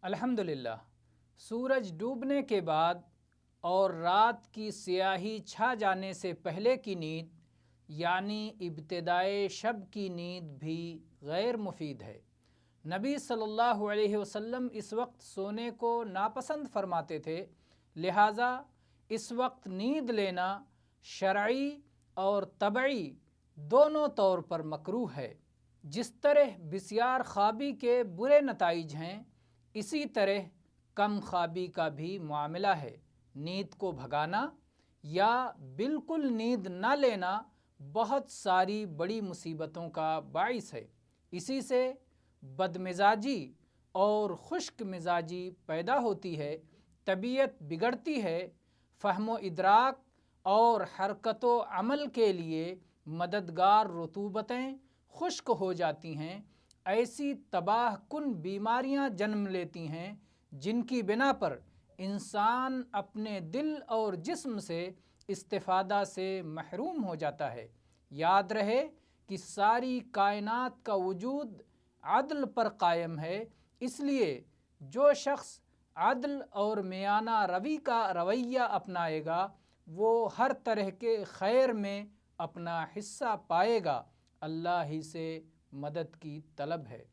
الحمدللہ، سورج ڈوبنے کے بعد اور رات کی سیاہی چھا جانے سے پہلے کی نیند یعنی ابتدائے شب کی نیند بھی غیر مفید ہے۔ نبی صلی اللہ علیہ وسلم اس وقت سونے کو ناپسند فرماتے تھے، لہٰذا اس وقت نیند لینا شرعی اور طبعی دونوں طور پر مکروہ ہے۔ جس طرح بسیار خوابی کے برے نتائج ہیں، اسی طرح کم خوابی کا بھی معاملہ ہے۔ نیند کو بھگانا یا بالکل نیند نہ لینا بہت ساری بڑی مصیبتوں کا باعث ہے۔ اسی سے بدمزاجی اور خشک مزاجی پیدا ہوتی ہے، طبیعت بگڑتی ہے، فہم و ادراک اور حرکت و عمل کے لیے مددگار رطوبتیں خشک ہو جاتی ہیں، ایسی تباہ کن بیماریاں جنم لیتی ہیں جن کی بنا پر انسان اپنے دل اور جسم سے استفادہ سے محروم ہو جاتا ہے۔ یاد رہے کہ ساری کائنات کا وجود عدل پر قائم ہے، اس لیے جو شخص عدل اور میانہ روی کا رویہ اپنائے گا وہ ہر طرح کے خیر میں اپنا حصہ پائے گا۔ اللہ ہی سے مدد کی طلب ہے۔